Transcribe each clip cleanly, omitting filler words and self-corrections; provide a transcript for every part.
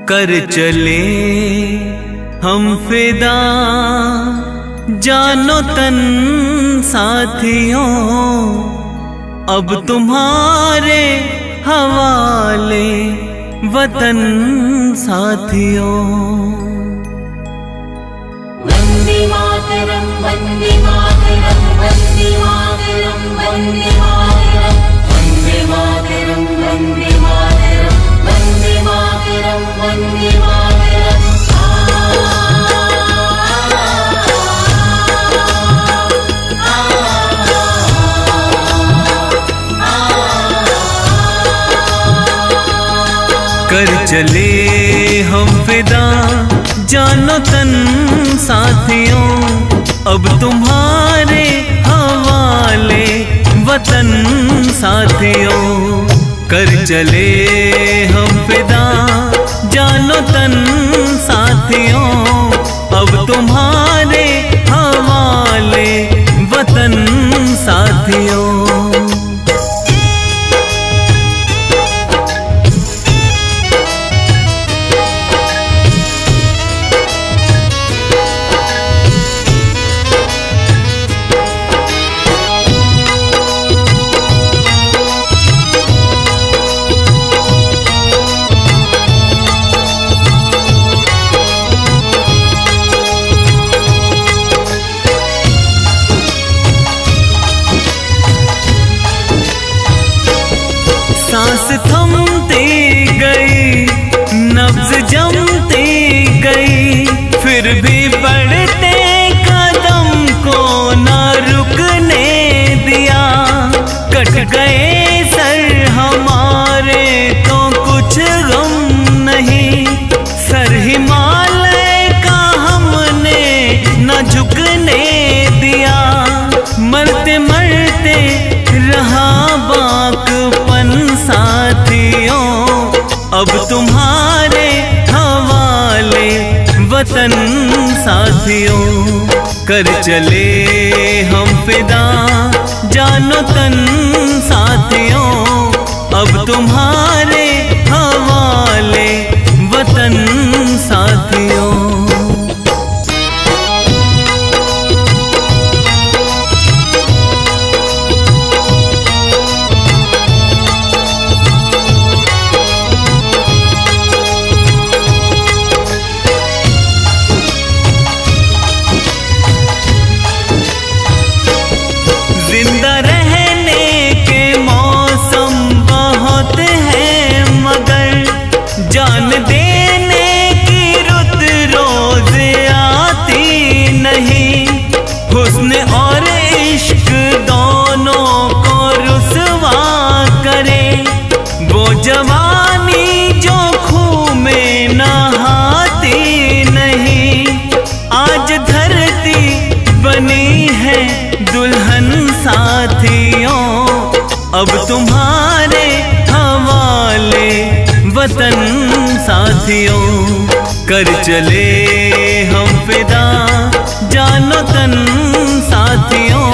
कर चले हम फिदा जानो तन साथियों, अब तुम्हारे हवाले वतन साथियों। वंदे मातरम वंदे मातरम वंदे मातरम वंदे मातरम वंदे मातरम वंदे मातरम वंदे मातरम वंदे मातरम। कर चले हम फिदा जानो तन साथियों, अब तुम्हारे हवाले वतन साथियों। कर चले हम फिदा जानो तन साथियों, अब तुम्हारे हवाले वतन साथियों। सांस थमती गई, नब्ज जमती गई, फिर भी बढ़ते कदम को न रुकने दिया। कट गए सर हमारे तो कुछ गम नहीं, सर हिमालय का हमने न झुकने दिया। मरते मरते रहा बाकपन साथियों, अब तुम्हारे हवाले वतन साथियों। कर चले हम फिदा जानो तन साथियों, अब तुम्हारे हवाले वतन साथियों। जिंदा रहने के मौसम बहुत हैं, मगर जान देने की रुत रोज आती नहीं। हुस्न और इश्क दोनों को रुसवा करे, वो जवानी जो खूह में नहाती नहीं। आज धरती बनी है दुल्हन साथियों, अब तुम्हारे हवाले वतन साथियों। कर चले हम फिदा जानो तन साथियों,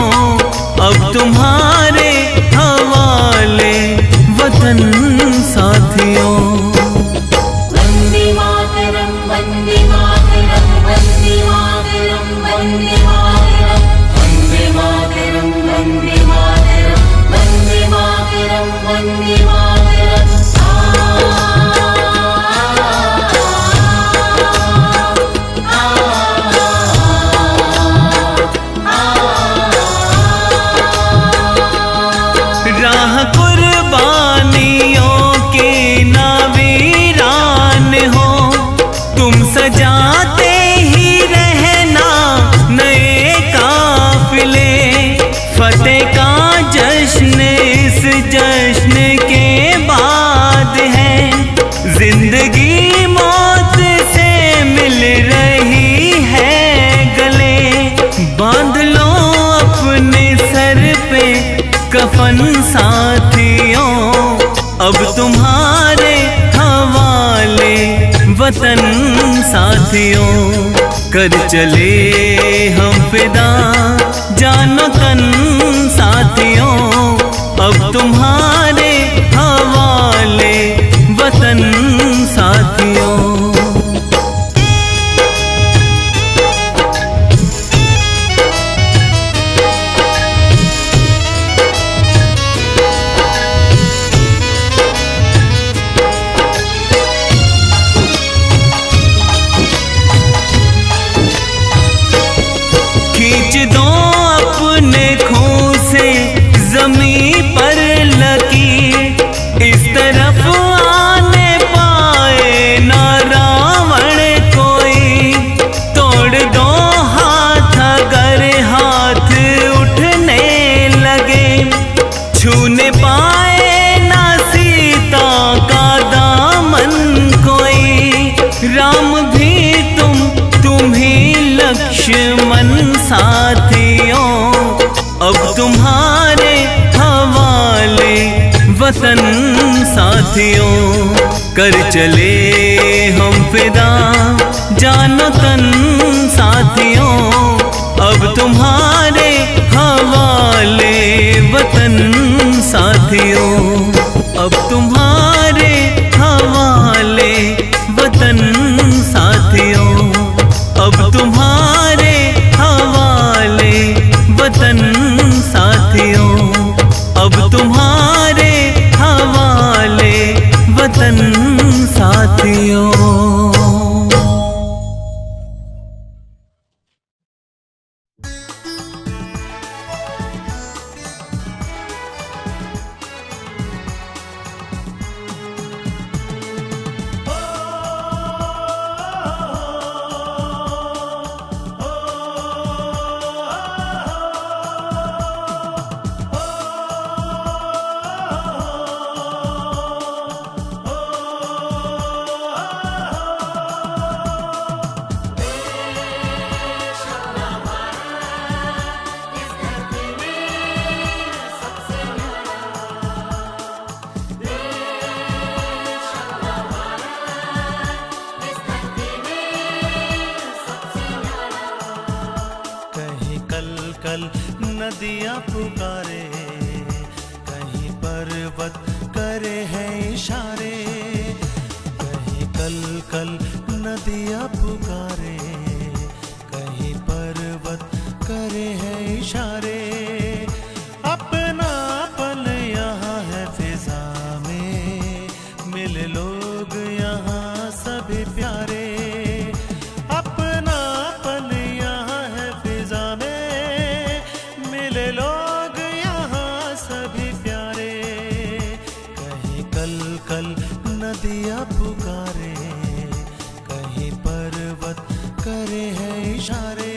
अब तुम्हारे हवाले वतन साथियों। वंदे मातरम वंदे मातरम वंदे मातरम वंदे मातरम वंदे मातरम वंदे मातरम वंदे मातरम वंदे मातरम। राह कुर्बानियों की ना वीरान हो, तुम सजाते ही रहना नए काफिले। फतेह का जश्न इस जश्न के बाद है, जिंदगी मौत से मिल रही है गले। बांध लो अपने सर पे कफन साथियों, अब तुम्हारे हवाले वतन साथियों। कर चले हम फिदा जानो तन साथियों, अब तुम्हारे हवाले वतन साथियों। साथियों कर चले हम फिदा जानो तन साथियों, अब तुम्हारे हवाले वतन साथियों, अब तुम्हारे हवाले वतन साथियों, अब तुम्हारे हवाले वतन साथियों, अब तुम्हारे हवाले वतन साथियों। नदियाँ पुकारे, कहीं पर्वत करे हैं इशारे, कहीं कल कल नदियाँ पुकारे, कहीं पर्वत करे हैं इशारे। अपनापन यहाँ है फिजा में, मिले लोग यहाँ सभी प्यारे। अपनापन यहाँ है फिजा में, मिले लोग यहाँ सभी प्यारे। कहीं कल कल नदियाँ पुकारे, कहीं पर्वत करे हैं इशारे।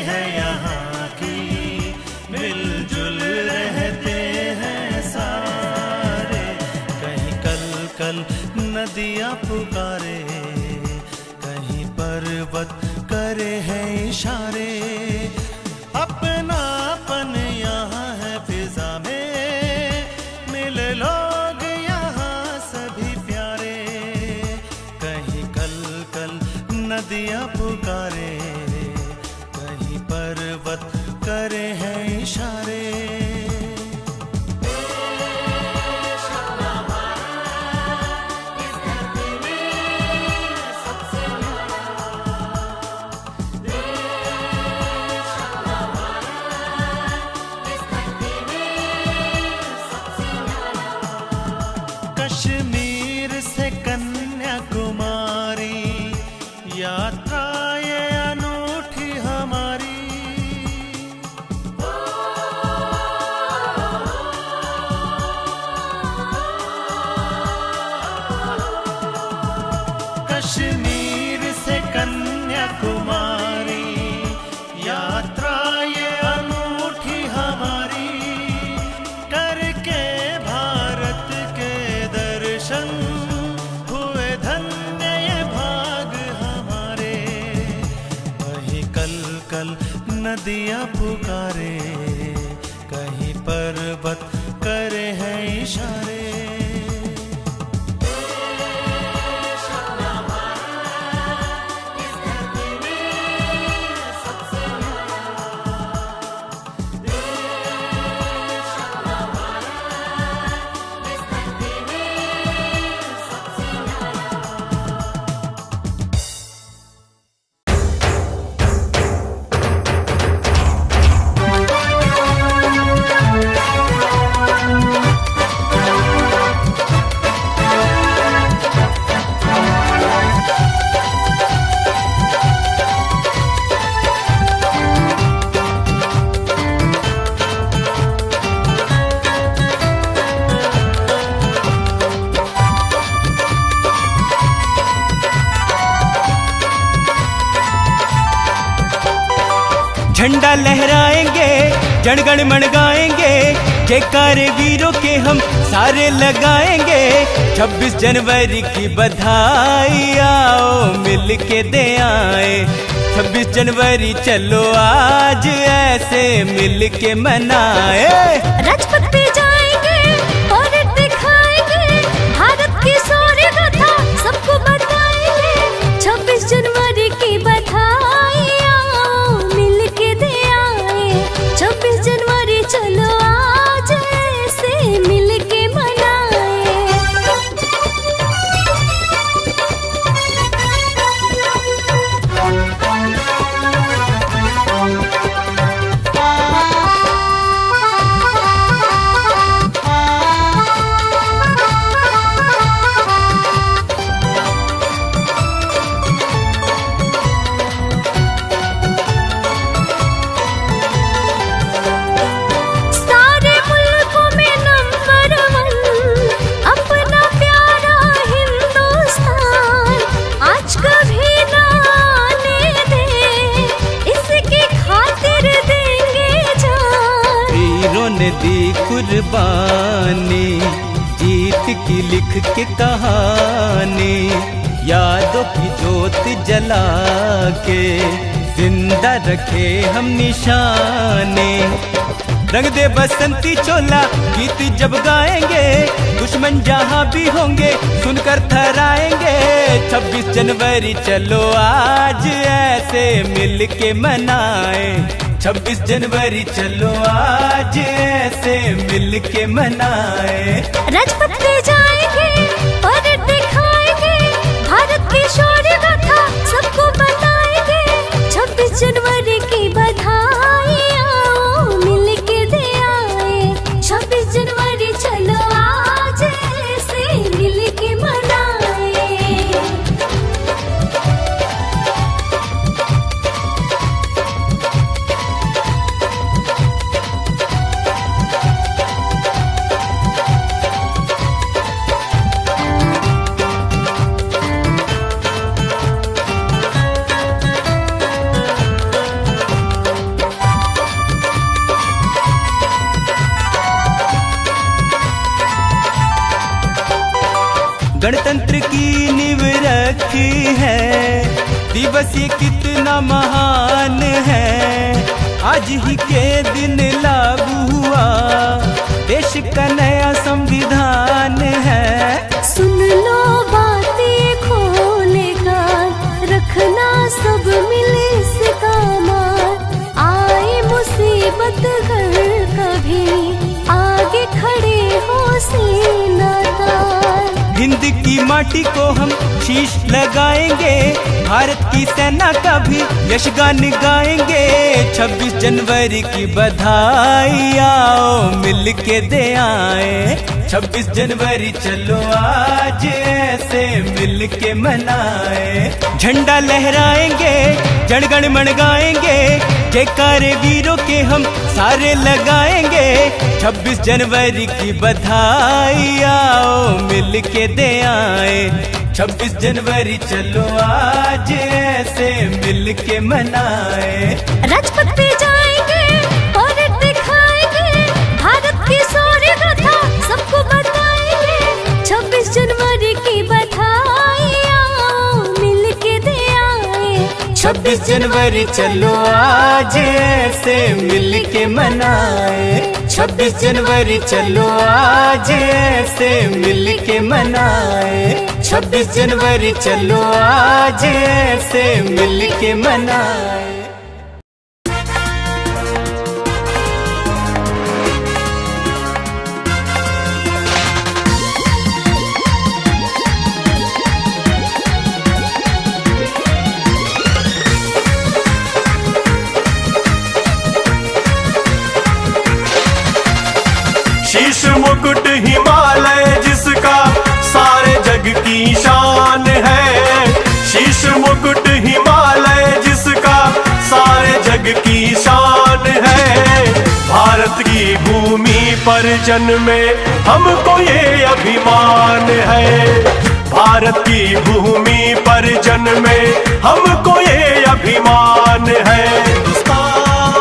है यहाँ की, मिलजुल रहते हैं सारे। कहीं कल कल नदियाँ पुकारे, कहीं पर्वत करे हैं इशारे। अपनापन यहाँ है फिजा में, मिले लोग यहाँ सभी प्यारे। कहीं कल कल नदियाँ पुकारे, पर्वत करे हैं इशारे। कश्मीर से कन्याकुमारी यात्रा ये अनूठी हमारी। कश्मीर से कन्याकुमारी यात्रा ये अनूठी हमारी। करके भारत के दर्शन हुए धन्य ये भाग हमारे। वहीं कल कल नदियाँ पुकारे, कहीं पर्वत करे हैं इशारे। झंडा लहराएंगे, जनगण मन गाएंगे, जयकारे वीरों के हम सारे लगाएंगे। 26 जनवरी की बधाई आओ मिल के दे आए। 26 जनवरी चलो आज ऐसे मिल के मनाए। राजपथ पे जाएंगे और दिखाएंगे, भारत की शौर्य गाथा सबको बताएंगे। 26 जनवरी की बधाई आओ मिल के दे आए। 26 जनवरी चलो आज ऐसे मिल के मनाए। सारे मुल्कों में नंबर 1 अपना प्यारा हिंदुस्तान आज कभी ना आने दे, इसकी खातिर देंगे जान। वीरों ने दी कुर्बानी, जीत की लिख के कहानी, यादों की जोत जला के जिंदा रखे हम निशाने। रंग दे बसंती चोला गीत जब गाएंगे, दुश्मन जहां भी होंगे सुनकर थराएंगे। 26 जनवरी चलो आज ऐसे मिल के मनाए। 26 जनवरी चलो आज ऐसे मिल के मनाए। राजपथ पे जाएंगे और दिखाएंगे, भारत की शौर्य गाथा सबको बताएंगे। 26 जनवरी की बधाई आओ मिल के दे आए। 26 जनवरी चलो आज ऐसे मिल के मनाए। गणतंत्र की नींव रखी है, दिवस ये कितना महान है। आज ही के दिन लागू हुआ देश का नया संविधान है। सुन लो बातें खोलेगा, रखना सब मिले से कामार। आए मुसीबत घर कभी आगे खड़े हो सेनादार। हिंद की माटी को हम शीश लगाएंगे, भारत की सेना का भी यशगान गाएंगे। 26 जनवरी की बधाई आओ मिल के दे आए। 26 जनवरी चलो आज ऐसे मिल के मनाए। झंडा लहराएंगे, जनगण मन गाएंगे, जयकारे वीरों के हम सारे लगाएंगे। 26 जनवरी की बधाई आओ मिल के दे आए। 26 जनवरी चलो आज ऐसे मिल के मनाए। राजपथ पे जाएंगे और दिखाएंगे, भारत की शौर्य गाथा सबको बताएंगे। 26 जनवरी की बधाई आओ मिल के दे आए। 26 जनवरी चलो आज ऐसे मिल के मनाए। 26 जनवरी चलो आज ऐसे मिल के मनाए। 26 जनवरी चलो आज ऐसे मिल के मनाए। शीश मुकुट हिमालय जिसका सारे जग की शान है। शीश मुकुट हिमालय जिसका सारे जग की शान है। भारत की भूमि पर जन्मे हमको ये अभिमान है। भारत की भूमि पर जन्मे हमको ये अभिमान है। हिंदुस्तान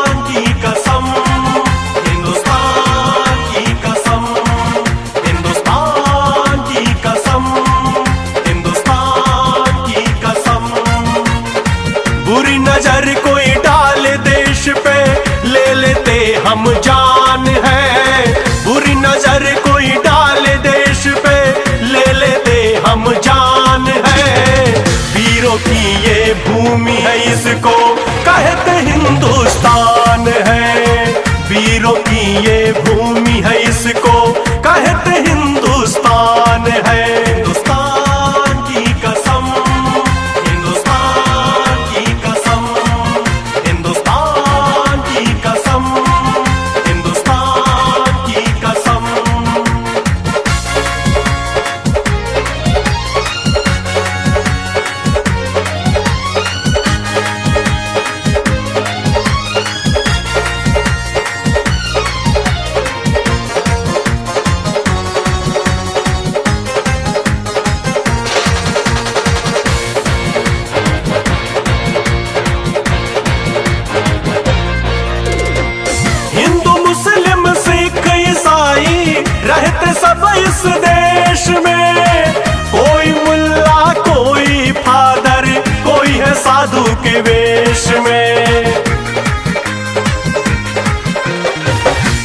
सब इस देश में, कोई मुल्ला कोई फादर, कोई है साधु के वेश में।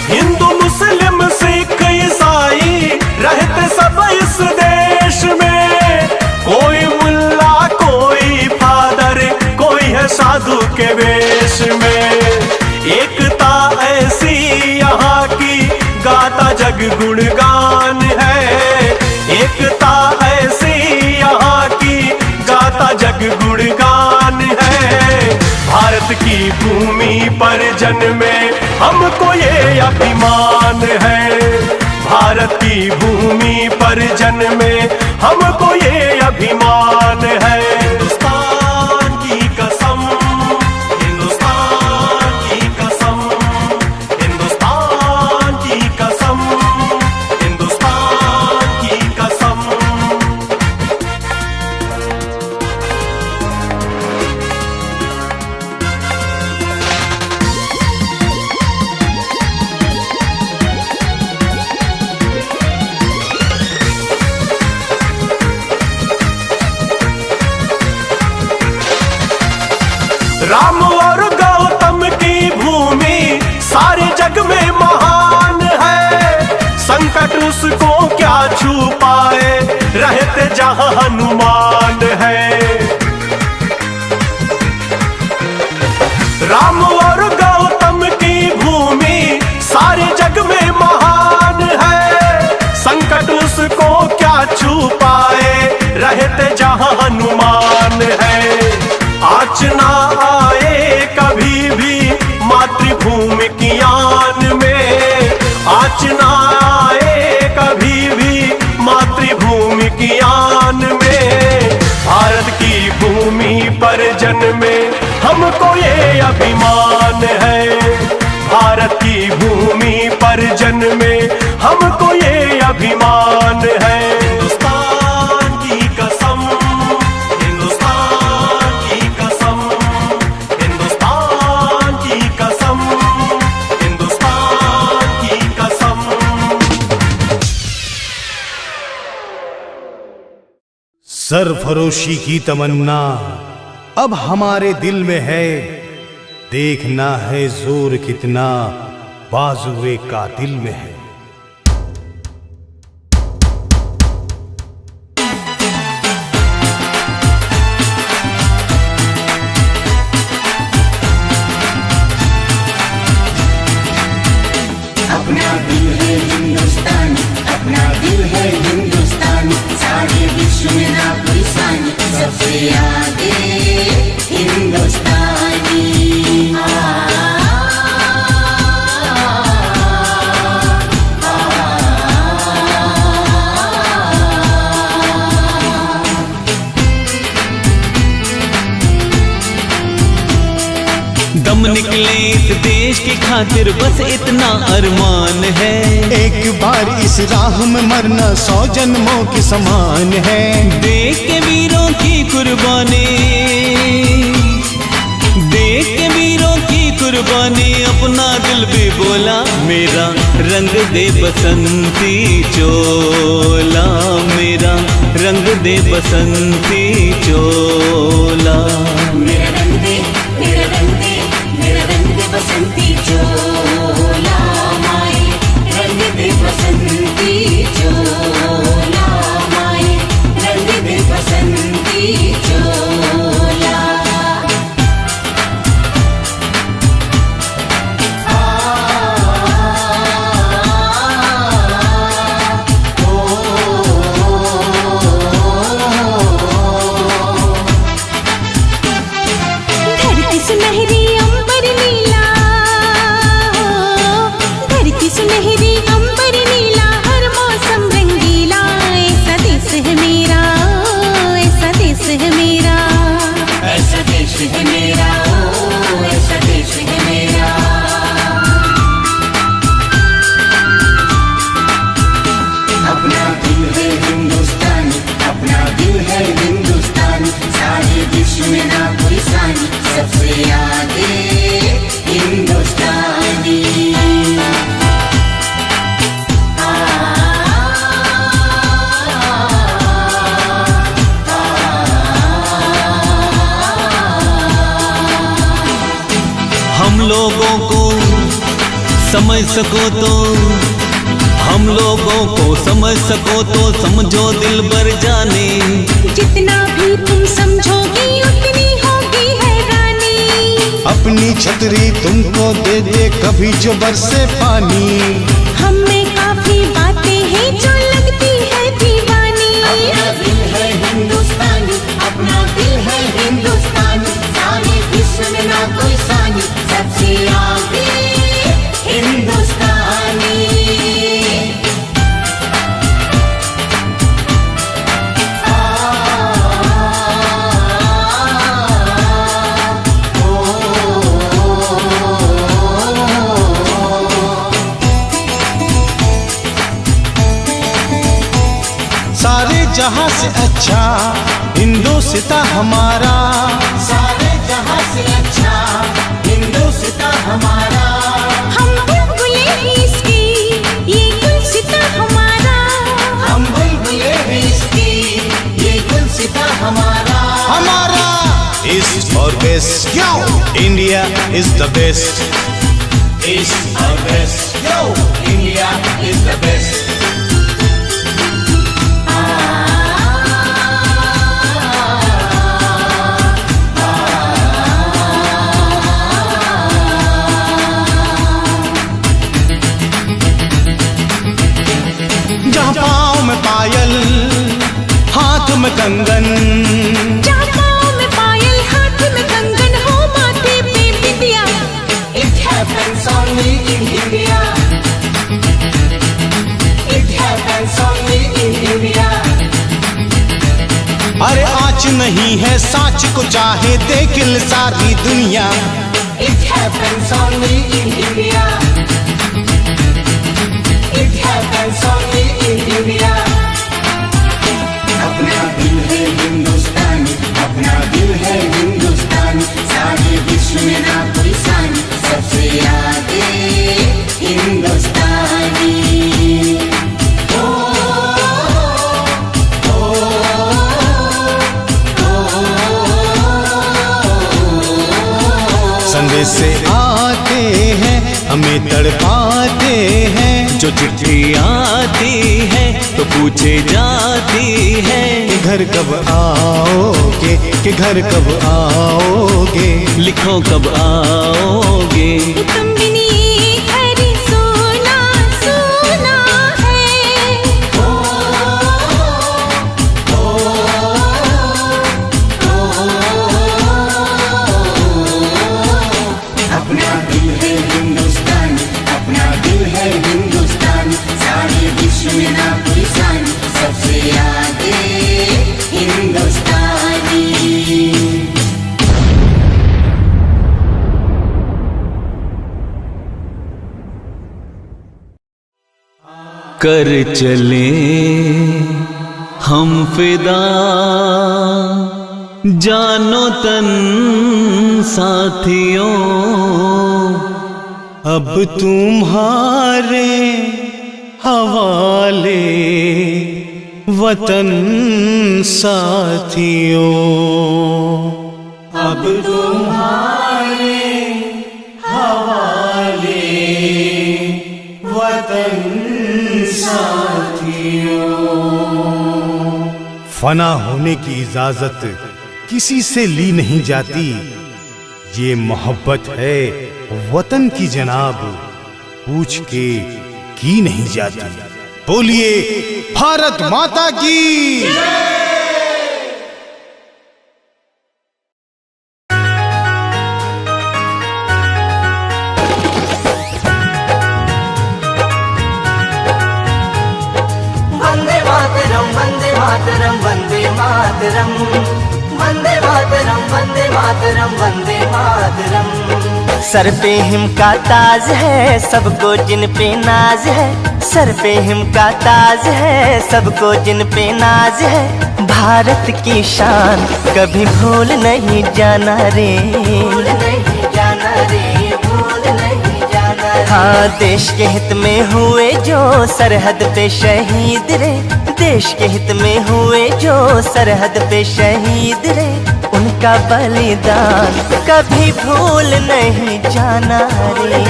हिंदू मुस्लिम सिख ईसाई रहते सब इस देश में, कोई मुल्ला कोई फादर, कोई है साधु के वेश में। एकता ऐसी यहाँ की गाता जग गुणगान है, एकता ऐसी यहाँ की गाता जग गुणगान है। भारत की भूमि पर जन्मे हमको ये अभिमान है, भारत की भूमि पर जन्मे हमको ये अभिमान है। हिंदुस्तान की कसम, हिंदुस्तान की कसम, हिंदुस्तान की कसम, हिंदुस्तान की कसम। राम और गौतम की भूमि सारे जग में महान है, संकट उसको क्या छू पाए, रहते जहां हनुमान है। राम और गौतम की भूमि सारे जग में महान है, संकट उसको क्या छू पाए, रहते जहां हनुमान है। आँच ना आए कभी भी मातृभूमि की आन में, आँच ना आए कभी भी मातृभूमि की आन में। भारत की भूमि पर जन्मे हमको ये अभिमान है, भारत की भूमि पर जन्मे हमको ये अभिमान है। हिंदुस्तान की कसम, हिंदुस्तान की कसम, हिंदुस्तान की कसम, हिंदुस्तान की कसम। सरफरोशी की तमन्ना अब हमारे दिल में है, देखना है जोर कितना बाजुए का दिल में है। अपना दिल है हिंदुस्तान, अपना दिल है हिंदुस्तान, सारे विश्व में ना कोई सान, सबसे आगे हिंदुस्तानी। दम निकले इस देश की खातिर बस इतना अरमान है, एक बार इस राह में मरना 100 जन्मों के समान है। देख के वीरों की कुर्बानी, देख के वीरों की कुर्बानी, अपना दिल भी बोला मेरा रंग दे बसंती चोला, मेरा रंग दे बसंती चोला। मेरा रंग दे, मेरा रंग दे, मेरा रंग दे बसंती चोला, माए रंग दे बसंती चोला, माए रंग दे बसंती चोला। धरती सुनहरी अंबर नीला, धरती सुनहरी अंबर नीला, समझ सको तो, हम लोगों को समझ सको तो समझो दिल भर जाने। जितना भी तुम समझोगी उतनी होगी हैरानी। अपनी छतरी तुमको दे दे कभी जो बरसे पानी। हम में काफी बातें हैं जो लगती है दीवानी। अपना दिल है हिंदुस्तानी, अपना दिल है हिंदुस्तानी, सारे विश्व में ना कोई सानी, सबसे आगे हिंदुस्तानी। सारे जहां से अच्छा हिंदुस्तां हमारा, सारे जहां से अच्छा हिंदुस्तां हमारा। हम बुलबुले हैं इसकी, ये गुलसिता हमारा। हम बुलबुले हैं इसकी, ये गुलसिता हमारा। हमारा ईस्ट और west, India is the best. East और west, India is the best. जहाँ पाँव में पायल हाथ में कंगन, जहाँ पाँव में पायल हाथ में कंगन हो माथे पे बिंदिया। It happens only in India. It happens only in India. अरे आँच नहीं है साँच को चाहे देख ले सारी दुनिया। It happens only in India. It happens only in India. अपना दिल है हिंदुस्तानी, अपना दिल है हिंदुस्तानी, सारे विश्व में ना कोई सानी, सबसे आगे हिंदुस्तानी। संदेश से आते हैं हमें तड़पाते हैं, जो चिट्ठी आती है तो पूछे जाती है। कि घर कब आओगे, कि घर कब आओगे, लिखो कब आओगे। तुम बिनी घर सोना सोना है। अपना दिल है हिंदुस्तानी, अपना दिल है हिंदुस्तानी, सारे विश्व में ना कोई सानी, सबसे आगे हिंदुस्तानी। कर चले हम फिदा जानो तन साथियों, अब तुम्हारे हवाले वतन साथियों। अब तुम्हारे हवाले वतन साथियों। फना होने की इजाजत किसी से ली नहीं जाती, ये मोहब्बत है वतन की जनाब, पूछ के की नहीं जाती। बोलिए भारत माता की। Vande Mataram, Vande Mataram, Vande Mataram, Vande Mataram, Vande Mataram, Vande Mataram. Sir pay him का ताज है सबको जिन पे नाज है, सर पे हिम का ताज है सबको जिन पे नाज है। भारत की शान कभी भूल नहीं जाना रे, भूल नहीं जाना रे, भूल नहीं जाना रे। हाँ देश के हित में हुए जो सरहद पे शहीद रे, देश के हित में हुए जो सरहद पे शहीद रे, उनका बलिदान कभी भूल नहीं जाना रे,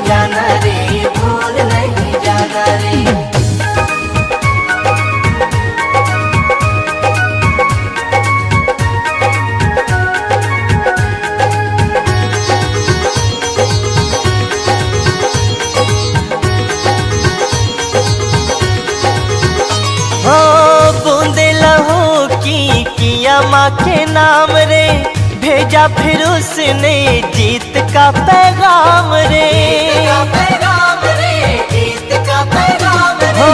जाना रे, भूल नहीं जाना रे। किया माँ के नाम रे, भेजा फिर उसने जीत का पैगाम रे, जीत का पैगाम रे। हो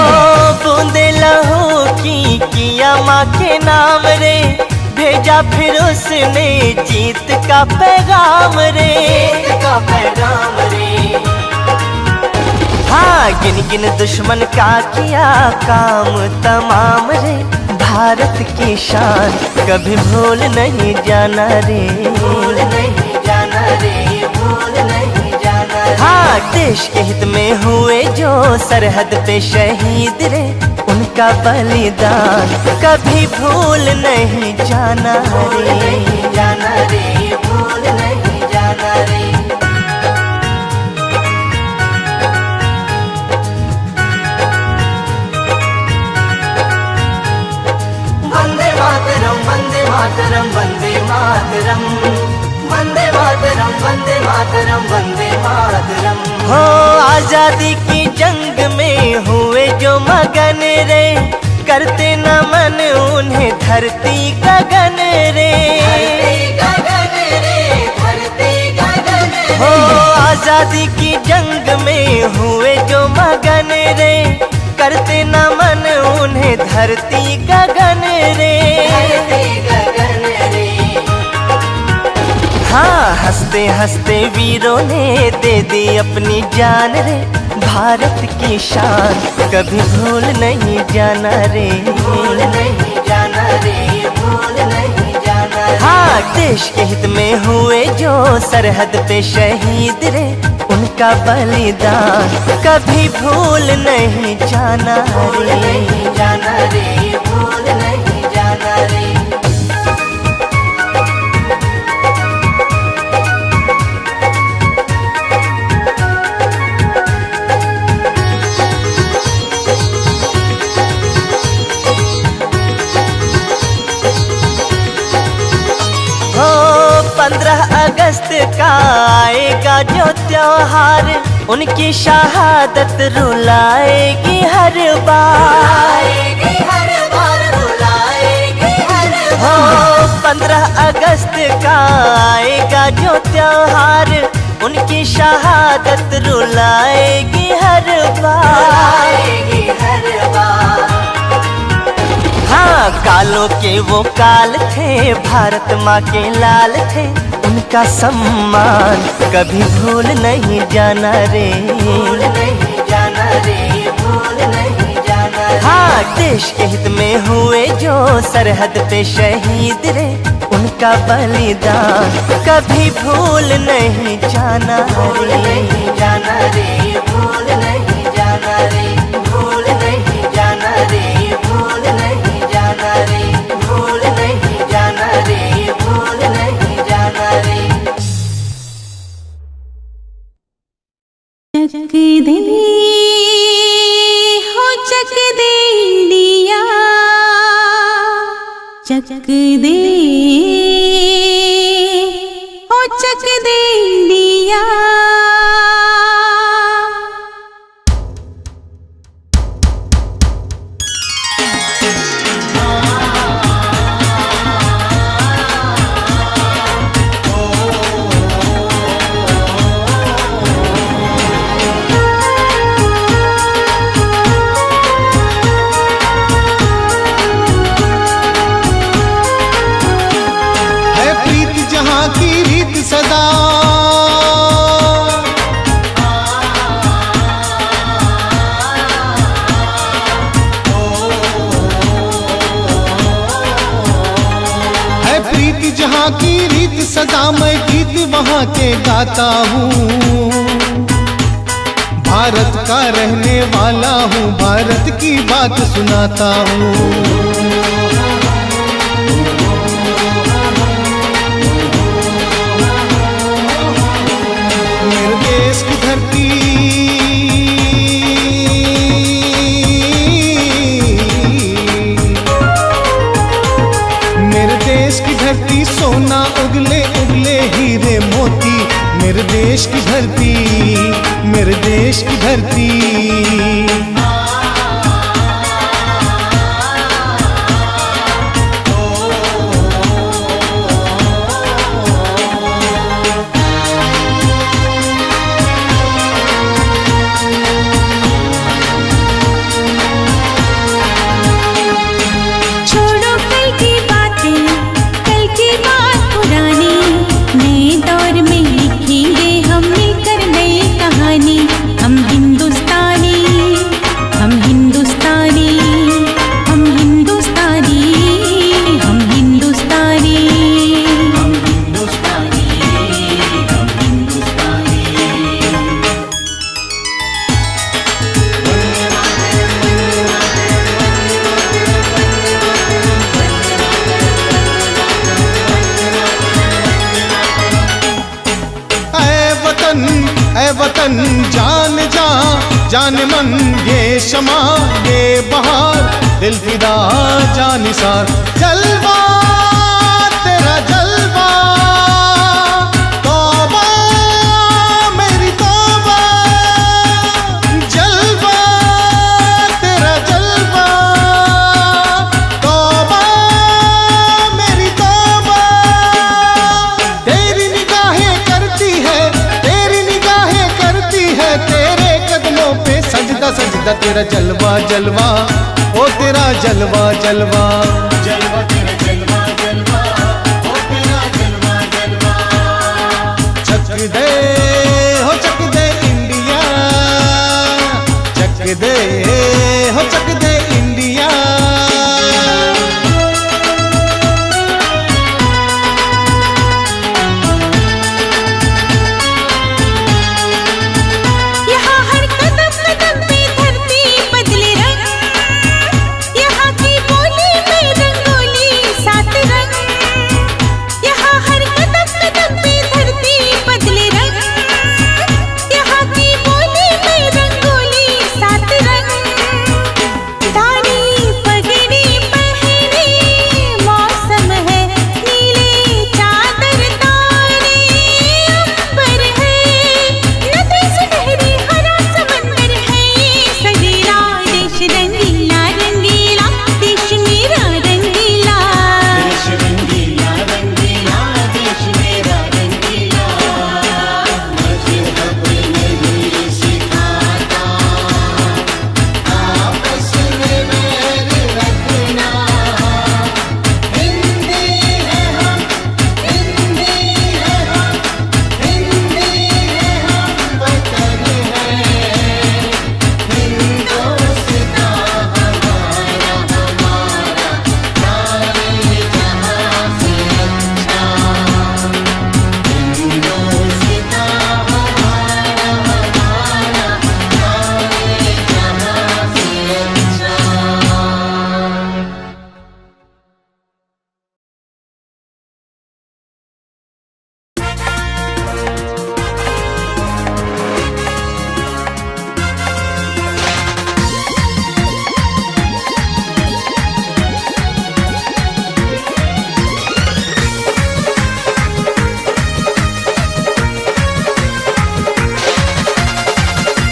बूंदे लहू की किया माँ के नाम रे, भेजा फिर उसने जीत का पैगाम रे, जीत का पैगाम रे। हाँ गिन गिन दुश्मन का किया काम तमाम रे, भारत की शान कभी भूल नहीं जाना रे, भूल नहीं जाना रे, भूल नहीं जाना रे। हाँ देश के हित में हुए जो सरहद पे शहीद रे, उनका बलिदान कभी भूल नहीं जाना रे, जाना रे, भूल नहीं जाना रे। वंदे मातरम, वंदे मातरम, वंदे मातरम, वंदे मातरम, वंदे मातरम। हो आजादी की जंग में हुए जो मगन रे, करते नमन उन्हें धरती गगन रे, गगन रे, धरती गगन रे। हो आजादी की जंग में हुए जो मगन रे, करते नमन उन्हें धरती गगन रे, गगन रे। हाँ हंसते हंसते वीरों ने दे दी अपनी जान रे, भारत की शान कभी भूल नहीं जाना रे, भूल नहीं जाना रे, भूल नहीं जाना रे। हाँ देश के हित में हुए जो सरहद पे शहीद रे, उनका बलिदान कभी भूल नहीं जाना रे, जाना रे, भूल नहीं जाना रे। हो 15 अगस्त का आएगा जो त्योहार, उनकी शहादत रुलाएगी हर बार, रुलाएगी हर बार। हो 15 अगस्त का आएगा जो त्योहार, उनकी शहादत रुलाएगी हर बार, हर बार। हाँ कालों के वो काल थे, भारत माँ के लाल थे, उनका सम्मान कभी भूल नहीं जाना रे, भूल नहीं जाना रे, भूल नहीं जाना रे। हाँ देश के हित में हुए जो सरहद पे शहीद रे, उनका बलिदान कभी भूल नहीं जाना रे, जाना रे, भूल नहीं जाना रे, भूल नहीं जाना रे, भूल नहीं जाना रे, भूल नहीं जाना रे, भूल नहीं जाना रे। चक दे हो चक दे इंडिया, चक दे हो चक दे इंडिया। सदा है प्रीत जहाँ की रीत सदा, मैं गीत वहाँ के गाता हूँ। भारत का रहने वाला हूँ, भारत की बात सुनाता हूँ। मेरे देश की धरती सोना उगले उगले हीरे मोती, मेरे देश की धरती, मेरे देश की धरती। वतन जान जा जान मन, ये शमा ये बहार, दिल फिदा जानिसार। जलवा तेरा जलवा, तौबा मेरी तौबा, जलवा तेरा जलवा, तौबा मेरी तौबा। तेरी निगाहें करती है, तेरी निगाहें करती है, तेरे कदमों पे सजदा सजदा। तेरा जलवा जलवा, ओ तेरा जलवा जलवा, जलवा तेरा जलवा जलवा, ओ तेरा जलवा जलवा। चक दे हो चक दे इंडिया, चक दे हो चक दे इंडिया।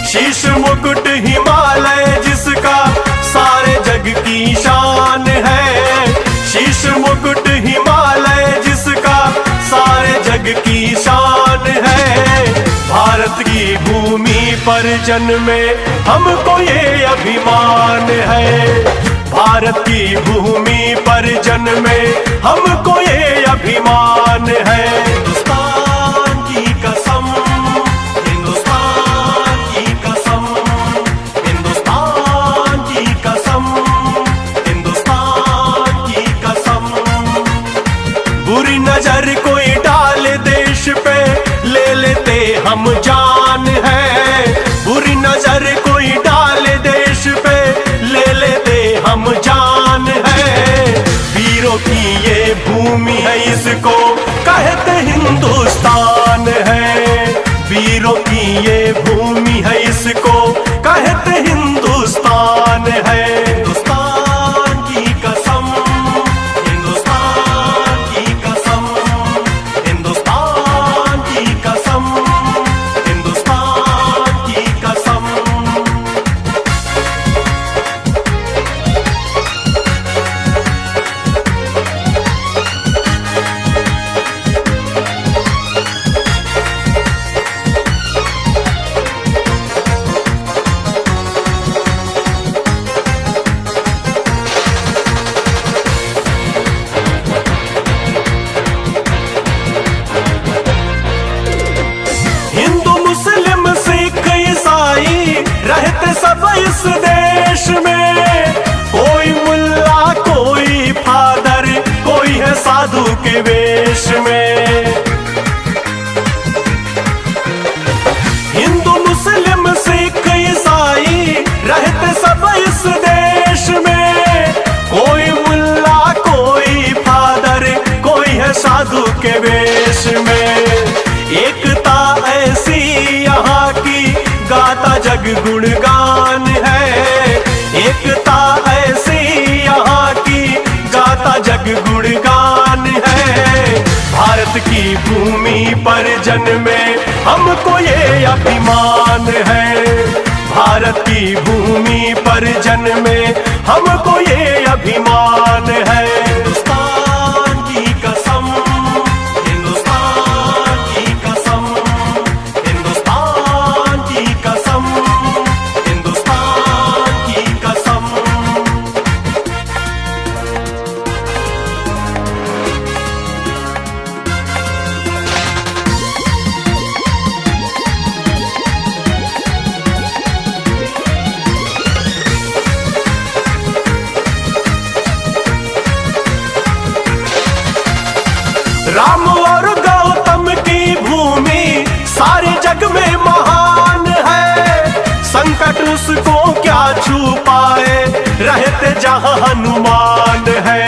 शीश मुकुट हिमालय जिसका सारे जग की शान है, शीश मुकुट हिमालय जिसका सारे जग की शान है। भारत की भूमि पर जन्मे हमको ये अभिमान है, भारत की भूमि पर जन्मे हमको ये अभिमान है। हिंदुस्तान की कसम, हिंदुस्तान की कसम, हिंदुस्तान की कसम, हिंदुस्तान की कसम। बुरी नजर कोई डाल देश पे ले लेते हम जान है, बुरी नजर भूमि है इसको कहते हिंदुस्तान है। वीरों की ये भूमि है इसको कहते हिंदुस्तान है। हिंदुस्तान की कसम, हिंदुस्तान की कसम, हिंदुस्तान की कसम, हिंदुस्तान की कसम। हिंदू मुस्लिम सिख ईसाई रहते सब इस देश में। कोई मुल्ला कोई फादर कोई है साधु के वेश में। हिंदू मुस्लिम सिख ईसाई रहते सब इस देश में। कोई मुल्ला कोई फादर कोई है साधु के वेश में। एकता ऐसी यहाँ की गाता जग गुणगान है। एकता ऐसी यहाँ की गाता जग गुणगान है। भारत की भूमि पर जन्मे हमको ये अभिमान है। भारत की भूमि पर जन्मे हमको ये अभिमान है। हिंदुस्तान की कसम, हिंदुस्तान की कसम, हिंदुस्तान की कसम, हिंदुस्तान की कसम। राम और गौतम की भूमि सारे जग में महान है। संकट उसको क्या छू पाए रहते जहां हनुमान है।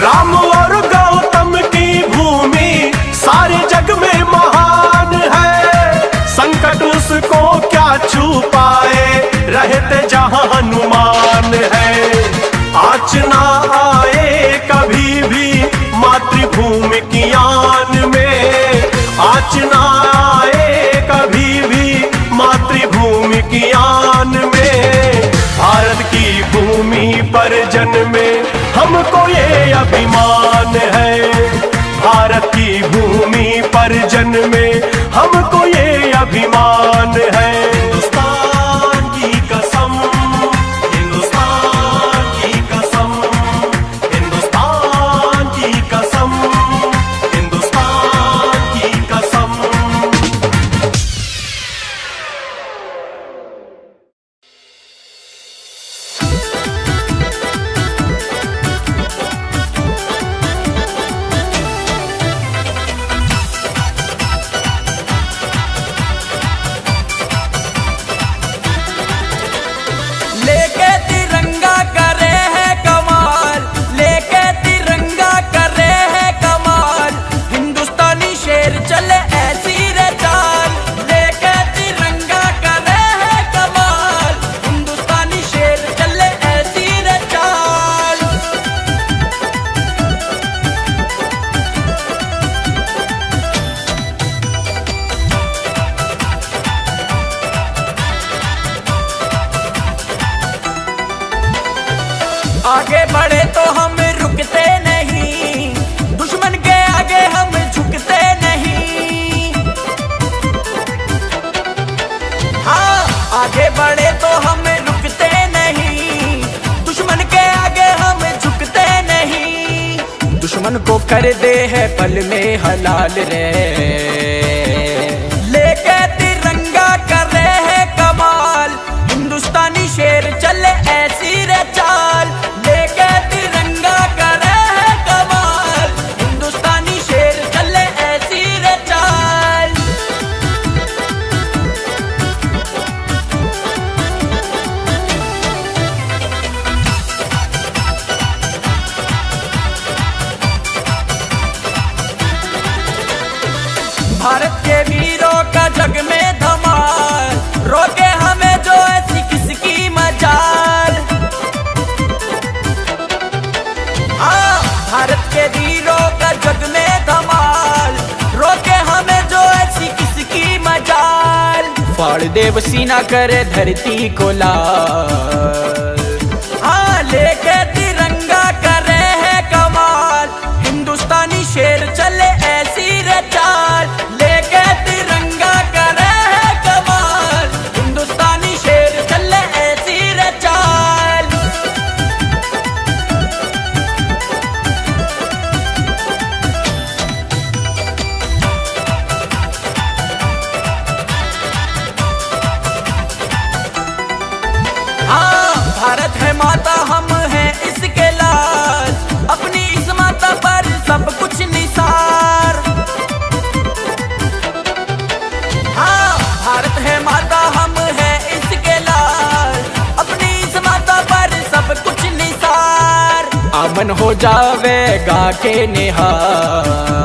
राम और गौतम की भूमि सारे जग में महान है। संकट उसको क्या छू पाए रहते जहां हनुमान है। आँच ना आए कभी भी मातृभूमि की आन में। आँच ना आए कभी भी मातृभूमि की आन में। भारत की भूमि पर जन्मे हमको ये अभिमान है। भारत की भूमि पर जन्मे हमको ये अभिमान है। हिंदुस्तान की कसम, हिंदुस्तान की कसम, हिंदुस्तान की कसम, हिंदुस्तान की कसम। लेके तिरंगा करे है कमाल, लेके तिरंगा करे है कमाल। हिंदुस्तानी शेर चले ऐसी रे चाल। लेके तिरंगा करे है कमाल, हिंदुस्तानी शेर चले ऐसी रे चाल। आगे बढ़े तो हम रुकते नहीं, दुश्मन के आगे हम झुकते नहीं। हाँ, आगे बढ़े तो हम रुकते नहीं, दुश्मन के आगे हम झुकते नहीं। दुश्मन को कर दे है पल में हलाल रे। लेके तिरंगा कर रहे है कमाल, हिंदुस्तानी शेर चले ऐसी रे चाल। लेके तिरंगा कर रहे है कमाल, हिंदुस्तानी शेर चले ऐसी रे चाल। और देव सीना करे धरती को लाल। हाँ लेके तिरंगा करे है कमाल, हिंदुस्तानी शेर चले ऐसी रे चाल। लेके तिरंगा करे है कमाल, हिंदुस्तानी शेर चले ऐसी रे चाल। हाँ भारत है माता, हम हैं इसके लाल, अपनी इस माता पर सब कुछ निसार। हाँ भारत है माता, हम हैं इसके लाल, अपनी इस माता पर सब कुछ निसार। अमन हो जावेगा के निहार,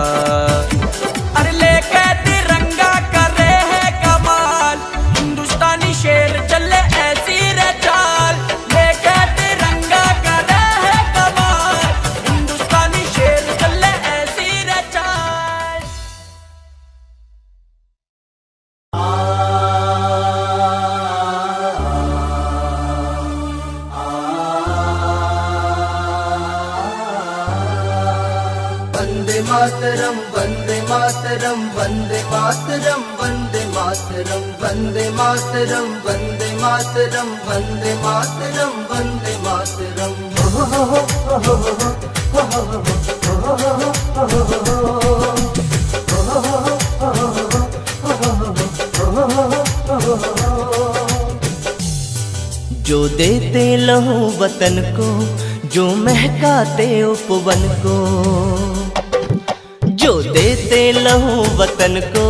अरे लेके तिरंगा करे है कमाल, हिंदुस्तानी शेर चले ऐसी रे चाल। लेके तिरंगा करे है कमाल, हिंदुस्तानी शेर चले ऐसी रे चाल। वंदे मातरम वंदे मातरम वंदे मातरम वंदे मातरम वंदे मातरम वंदे मातरम वंदे मातरम वंदे मातरम। जो देते लहू वतन को, जो महकाते उपवन को, जो देते लहू वतन को,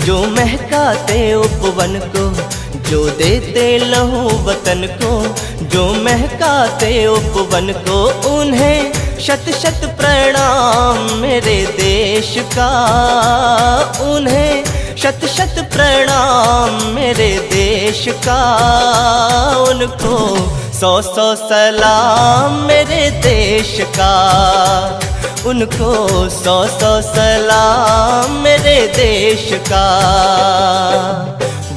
जो महकाते उपवन को, जो देते लहू वतन को, जो महकाते उपवन को, उन्हें शत शत प्रणाम मेरे देश का, उन्हें शत शत प्रणाम मेरे देश का, उनको सौ सौ सलाम मेरे देश का, उनको सौ सौ सलाम मेरे देश का।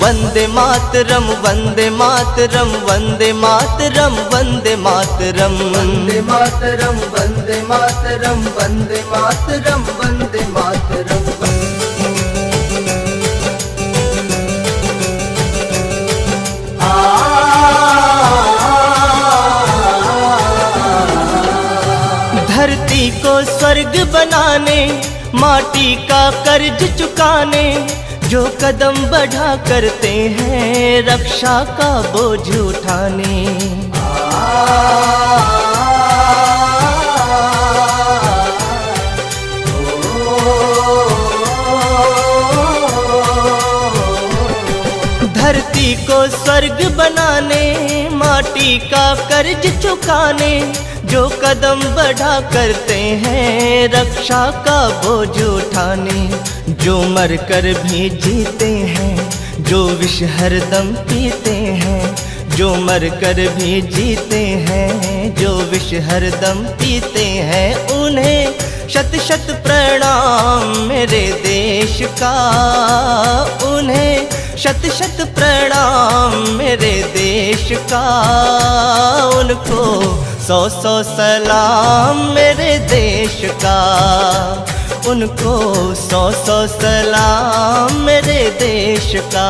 वंदे मातरम वंदे मातरम वंदे मातरम वंदे मातरम वंदे मातरम वंदे मातरम वंदे मातरम वंदे मातरम। धरती को स्वर्ग बनाने, माटी का कर्ज चुकाने, जो कदम बढ़ा करते हैं रक्षा का बोझ उठाने। धरती को स्वर्ग बनाने, माटी का कर्ज चुकाने, जो कदम बढ़ा करते हैं रक्षा का बोझ उठाने, जो मर कर भी जीते हैं, जो विष हरदम पीते हैं, जो मर कर भी जीते हैं, जो विष हरदम पीते हैं, उन्हें शत शत प्रणाम मेरे देश का, उन्हें शत शत प्रणाम मेरे देश का, उनको सौ सौ सलाम मेरे देश का, उनको सौ सौ सलाम मेरे देश का।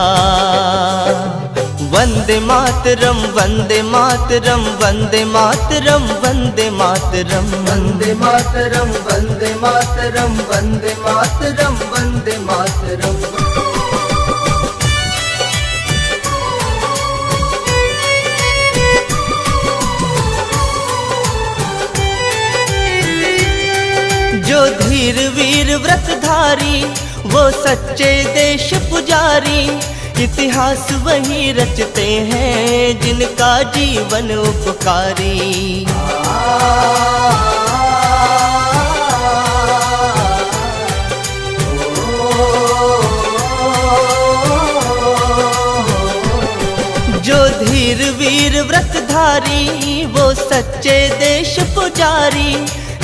वंदे मातरम वंदे मातरम वंदे मातरम वंदे मातरम वंदे मातरम वंदे मातरम वंदे मातरम वंदे मातरम। जो धीर वीर व्रतधारी, वो सच्चे देश पुजारी, इतिहास वही रचते हैं जिनका जीवन उपकारी। जो धीर वीर व्रतधारी, वो सच्चे देश पुजारी,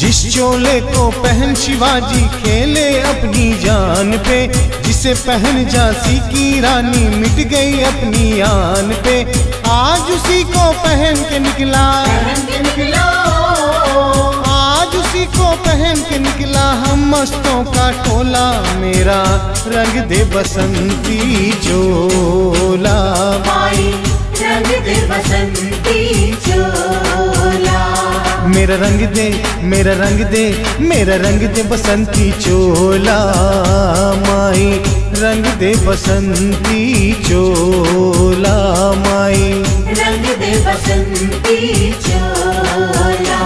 जिस चोले को पहन शिवाजी खेले अपनी जान पे, जिसे पहन झांसी की रानी मिट गई अपनी आन पे, आज उसी को पहन के निकला, आज उसी को पहन के निकला हम मस्तों का टोला। मेरा रंग दे बसंती चोला, रंग दे बसंती चोला, मेरा रंग दे, मेरा रंग दे, मेरा रंग दे बसंती चोला। माई रंग दे बसंती चोला, माई रंग दे बसंती चोला।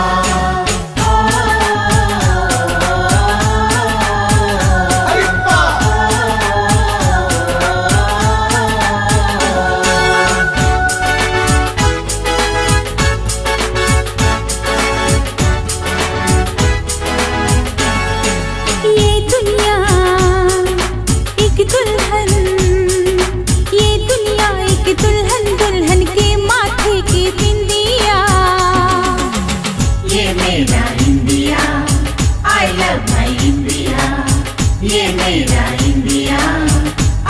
मेरा India,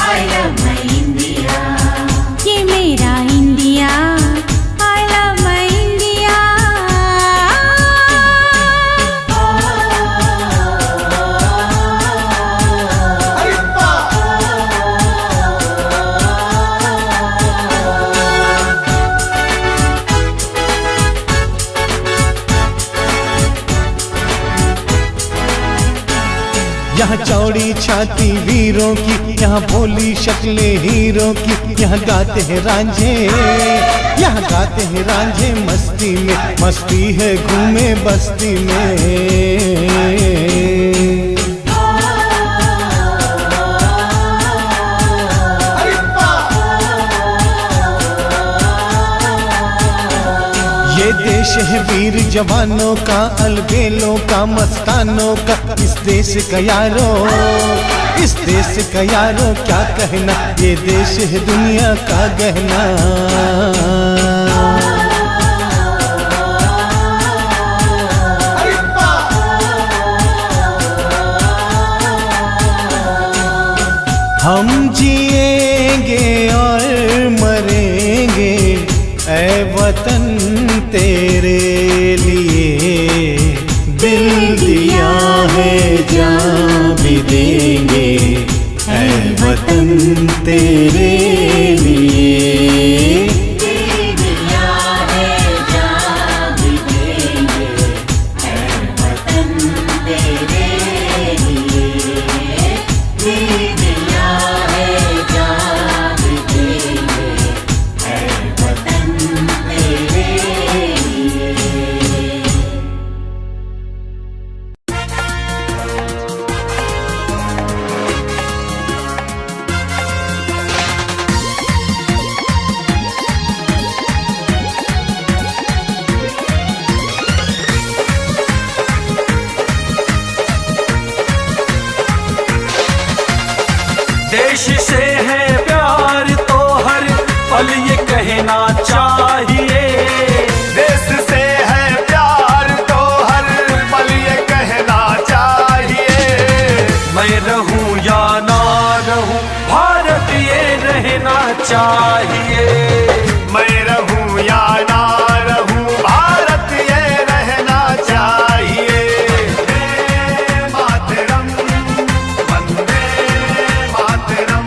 I love my India. ये मेरा India, I love my India. यहाँ चौड़ी छाती वीरों की, यहाँ भोली शक्लें हीरों की, यहाँ गाते हैं रांझे, यहाँ गाते हैं रांझे मस्ती में, मस्ती है घूमे बस्ती में। ये देश है वीर जवानों का, अलबेलों का, मस्तानों का, इस देश का यारो, इस देश का यारो क्या कहना, ये देश है दुनिया का गहना। हम जिएंगे और मरेंगे ऐ वतन तेरे लिए, दिल दिया है जान भी देंगे ऐ वतन तेरे लिए। दिल दिया है जान भी देंगे ऐ वतन तेरे लिए। दिल दिया है जान भी देंगे ऐ वतन तेरे लिए। देश से है प्यार तो हर पल ये कहना चाहिए। देश से है प्यार तो हर पल ये कहना चाहिए। मैं रहूं या ना रहूं भारत ये रहना चाहिए। मैं रहूं या ना रहूं भारत ये रहना चाहिए। वंदे मातरम, वंदे मातरम,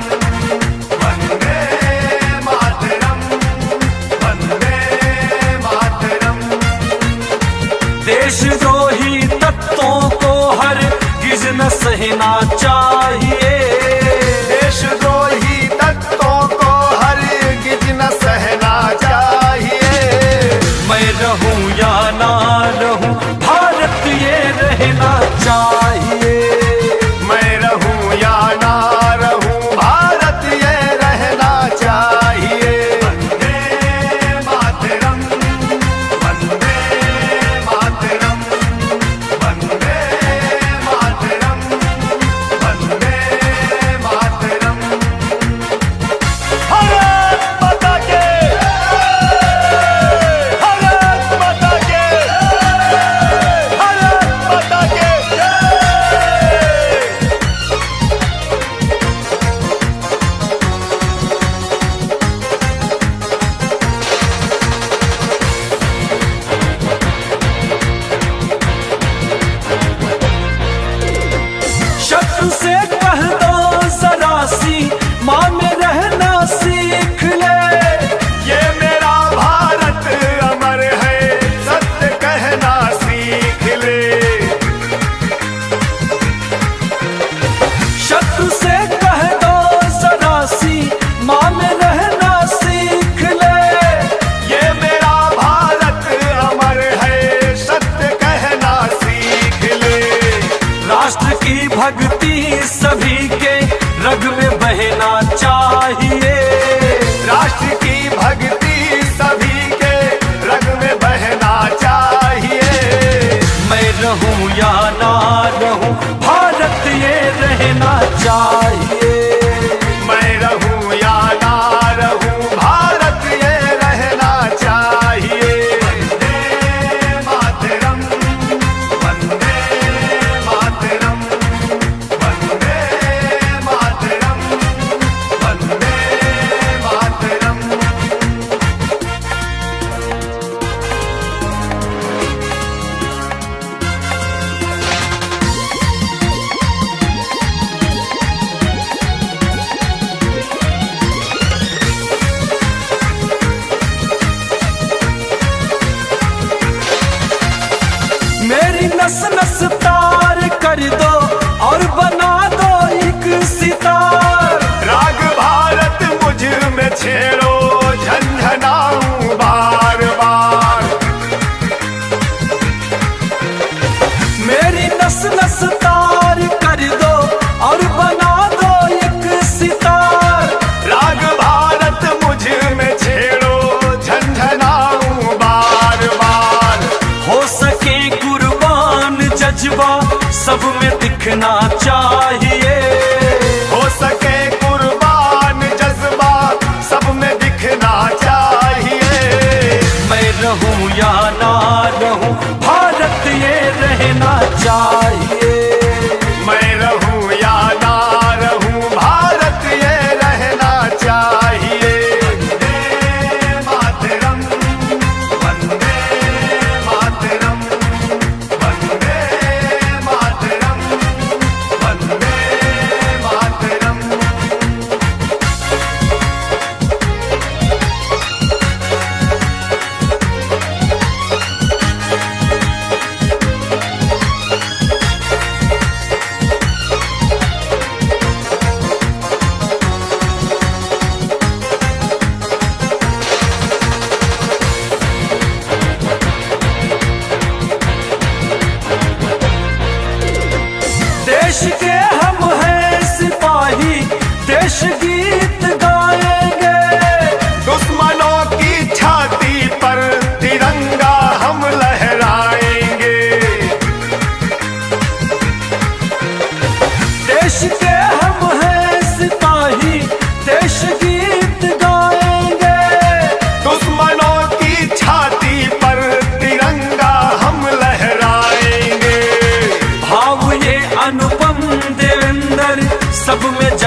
वंदे मातरम, वंदे मातरम। देशद्रोही तत्वों को हर गिज न सहना चाहिए। देशद्रोही तत्वों को हर गिज न सहना चाहिए। मैं रहूं या ना रहूं भारत ये रहना चाहिए। मैं रहूं या ना रहूं भारत ये रहना चाहिए। वंदे मातरम, वंदे मातरम, वंदे मातरम, वंदे मातरम। भारत माता के, भारत माता के, भारत माता के जय। शत्रु से कह दो जरा सी माँ में रहना सीख ले। ये मेरा भारत अमर है सत्य कहना सीख ले। शत्रु से कह दो जरा सी माँ में रहना सीख ले। ये मेरा भारत अमर है सत्य कहना सीख ले। राष्ट्र की भक्ति सभी के रग में बहना चाहिए। राष्ट्र की भक्ति सभी के रग में बहना चाहिए। मैं रहूं या ना रहूं भारत ये रहना चाहिए। मैं रहूं या ना रहूं भारत ये रहना चाहिए। वंदे मातरम, वंदे मातरम, वंदे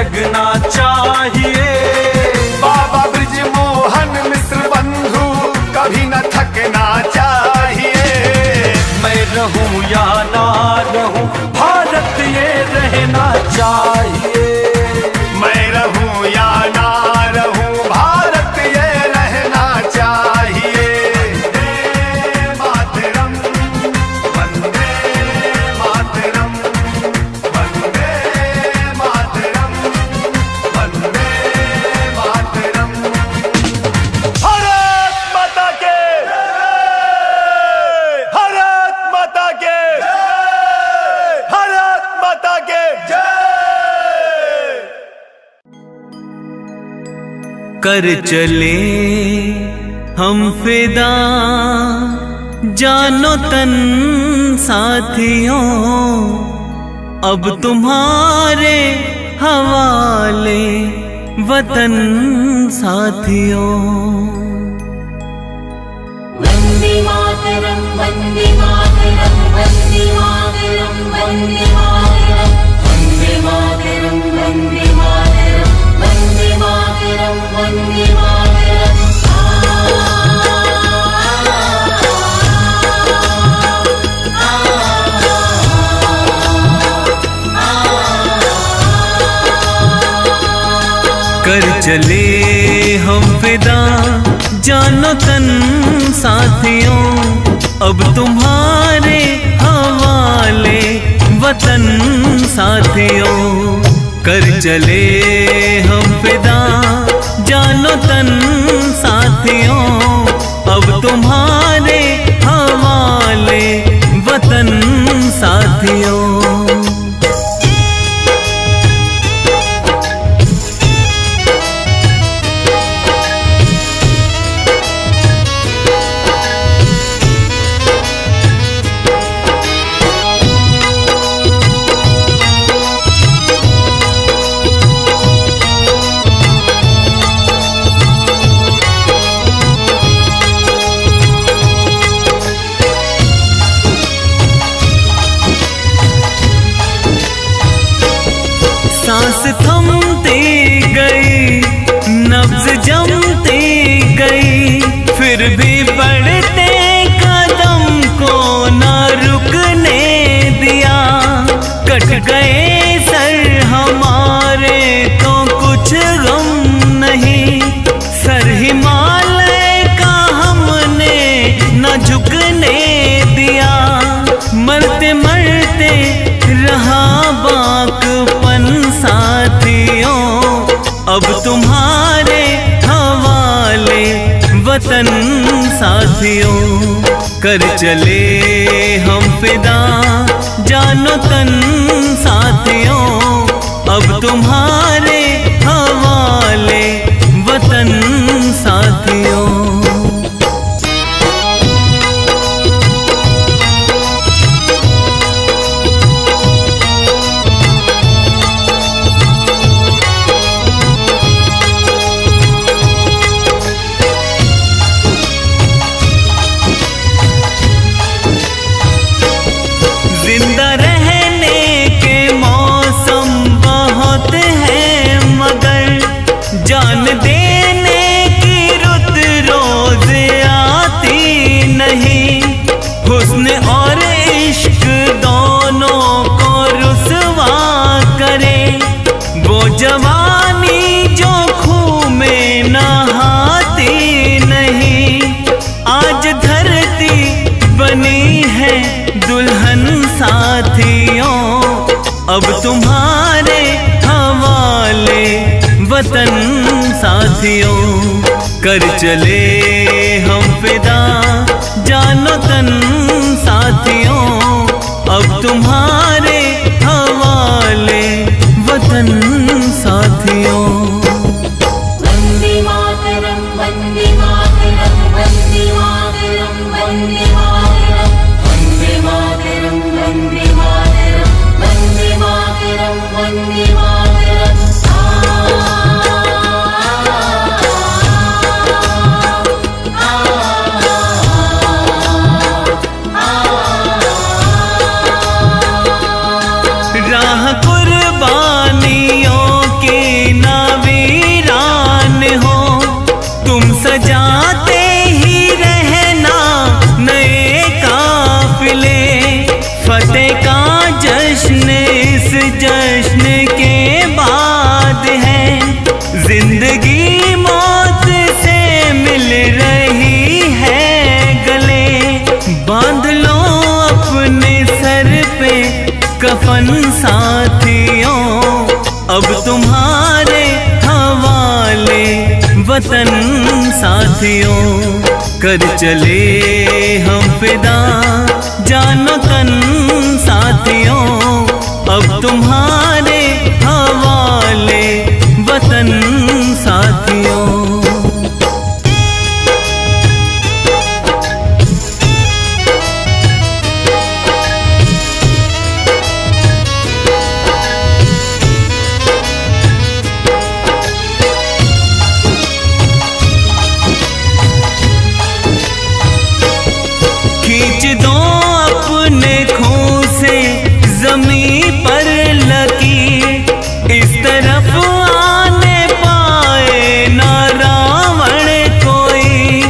जगना चाहिए। बाबा ब्रिजमोहन मिश्र बंधु कभी न थकना चाहिए। मैं रहूं या ना रहूं भारत ये रहना चाहिए। मैं रहूं या ना रहूं भारत ये रहना चाहिए। वंदे मातरम, वंदे मातरम, वंदे मातरम, वंदे मातरम। भारत माता के जय, भारत माता के जय, भारत माता के जय। कर चले हम फिदा जानो तन साथियों, अब तुम्हारे हवाले वतन साथियों। वन्दे मातरम्, वन्दे मातरम्, वन्दे मातरम्, वन्दे मातरम्, वन्दे मातरम्, वन्दे मातरम्, वन्दे मातरम्, वन्दे मातरम्। कर चले हम फिदा जानो तन साथियों, अब तुम्हारे हवाले वतन साथियों। कर चले हम फिदा जानो तन साथियों, अब तुम्हारे हवाले वतन साथियों। सांस थमती गई, नब्ज जमती गई, फिर भी बढ़ते कदम को न रुकने दिया। कट गए सर हमारे तो कुछ गम नहीं, सर हिमालय का हमने न झुकने दिया। मरते मरते रहा बाकपन साथियों, अब तुम्हारे हवाले वतन साथियों। कर चले हम फिदा जानो तन साथियों, अब तुम्हारे हवाले वतन साथियों। जिंदा रहने के मौसम बहुत हैं, मगर जान देने की रुत रोज आती नहीं। हुस्न और इश्क दोनों को रुसवा करे, वो जवानी जो खूह में नहाती नहीं। आज धरती बनी है दुल्हन साथियों, अब तुम्हारे हवाले वतन साथियों। कर चले हम फिदा जानो तन साथियों, अब तुम्हारे हवाले वतन साथियों। वन्दे मातरम्, वन्दे मातरम्, वन्दे मातरम्, वन्दे मातरम्, वन्दे मातरम्, वन्दे मातरम्, वन्दे मातरम्, वन्दे मातरम्। राह कुर्बानियों के बचपन साथियों अब तुम्हारे हवाले वतन साथियों। कर चले हम फिदा जानो तन साथियों अब तुम्हारे हवाले वतन साथियों। खींच दो अपने खून से ज़मीं पर लकीर, इस तरफ आने पाए ना रावण कोई।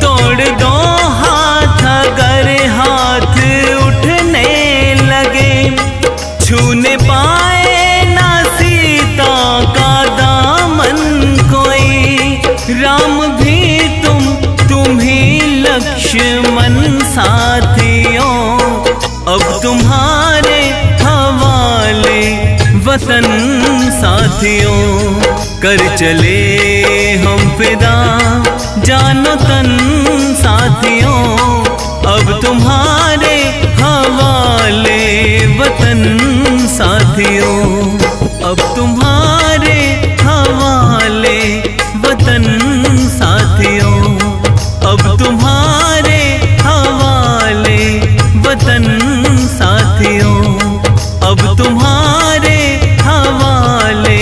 तोड़ दो हाथ अगर हाथ उठने लगे, छूने पाए ना सीता का दामन कोई। राम भी तुम ही लक्ष्मण साथियों अब तुम्हारे हवाले वतन साथियों। कर चले हम फिदा जानो तन साथियों अब तुम्हारे हवाले वतन साथियों। अब तुम्हारे हवाले वतन साथियों। अब तुम्हारे हवाले वतन साथियों। अब तुम्हारे हवाले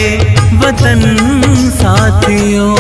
वतन साथियों।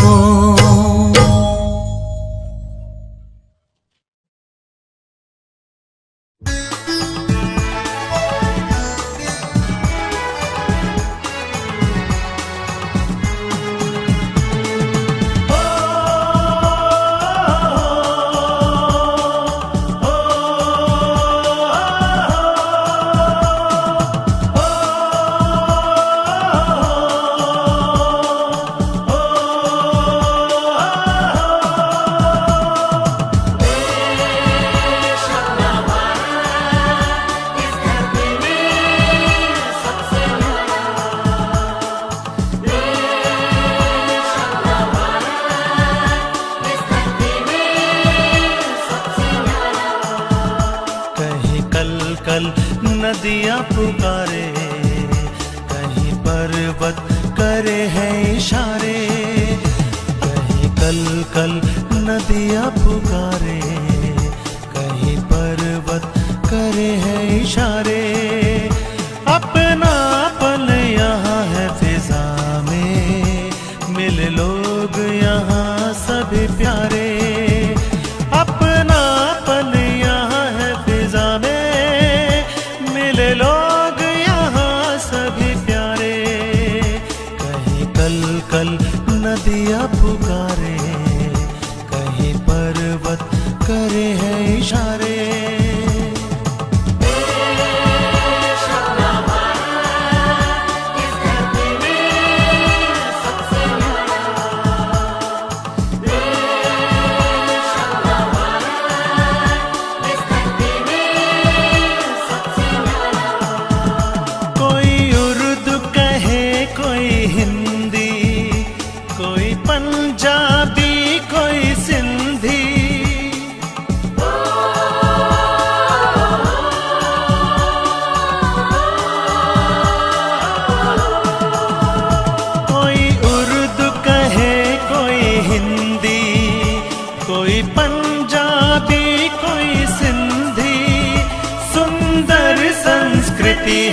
नदियाँ पुकारे, कहीं पर्वत करे हैं इशारे। कहीं कल कल नदियाँ पुकारे, कहीं पर्वत करे हैं इशारे। अपना पल यहाँ है फिजा में, मिले लोग यहाँ सभी प्यारे। अपना पल यहाँ है फिजा में, मिले लोग यहाँ सभी प्यारे। कहीं कल कल नदियाँ पुकारे, कहीं पर्वत करे हैं इशारे।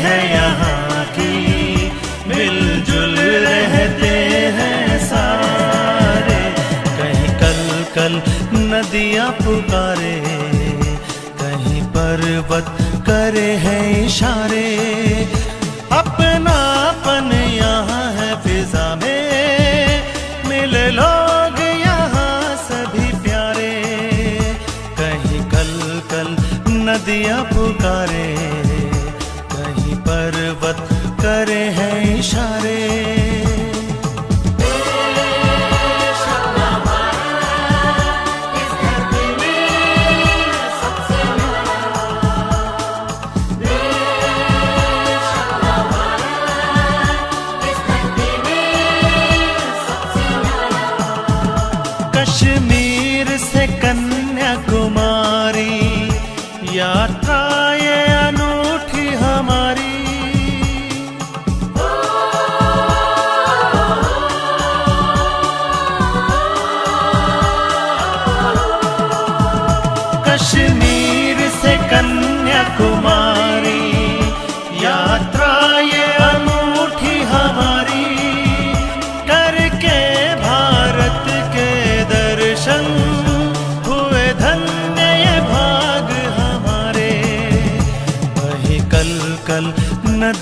है यहाँ की मिलजुल रहते हैं सारे। कहीं कल कल नदियाँ पुकारे, कहीं पर्वत करे हैं इशारे। अपनापन यहाँ है फिजा में, मिले लोग यहाँ सभी प्यारे। कहीं कल कल नदियाँ पुकारे, पर्वत करे हैं इशारे।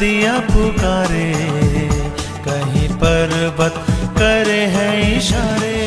नदियाँ पुकारे, कहीं पर्वत करे हैं इशारे।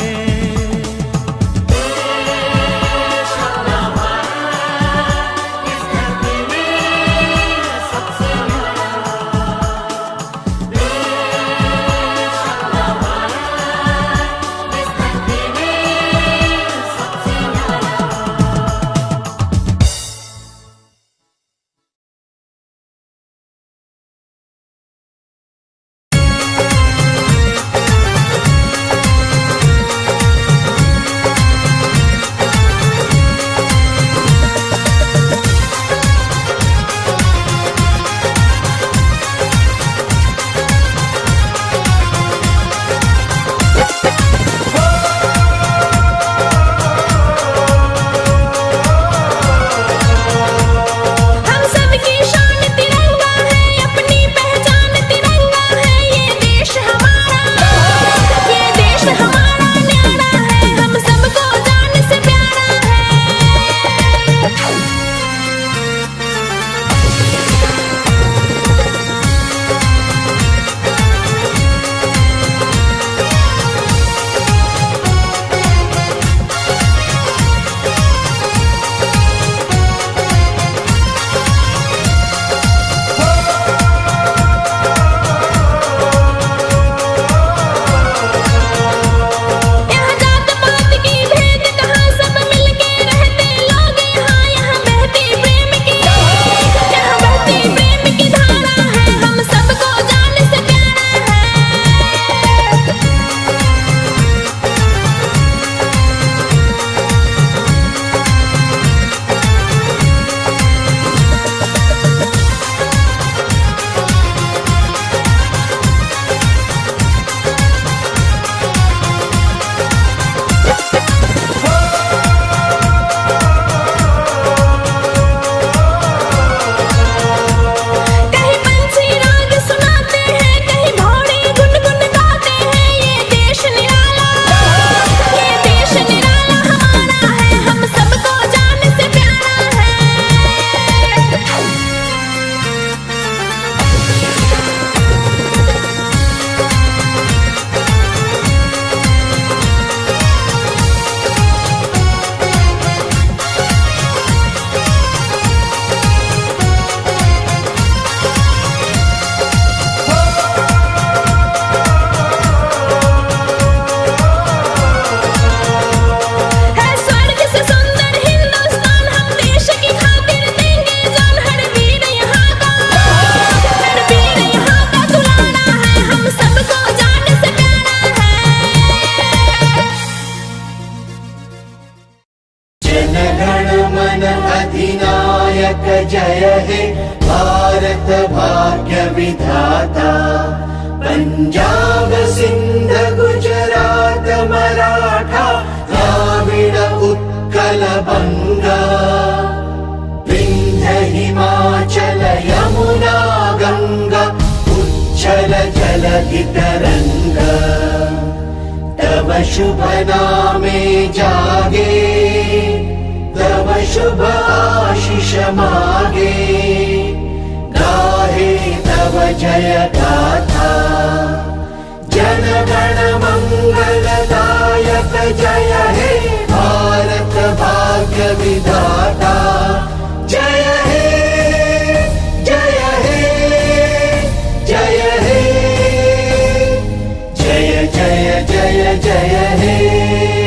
अधिनायक जय हे भारत भाग्य विधाता। पंजाब सिंध गुजरात मराठा द्राविड़ उत्कल बंगा, विंध्य हिमाचल यमुना गंगा उच्चल जलधि तरंगा। तव शुभ नामे जागे, तव शुभ आशीष मागे, गाहे तव जय गाथा। जन गण मंगलदायक जय हे भारत भाग्य विधाता। जय हे जय हे जय हे जय जय जय जय हे।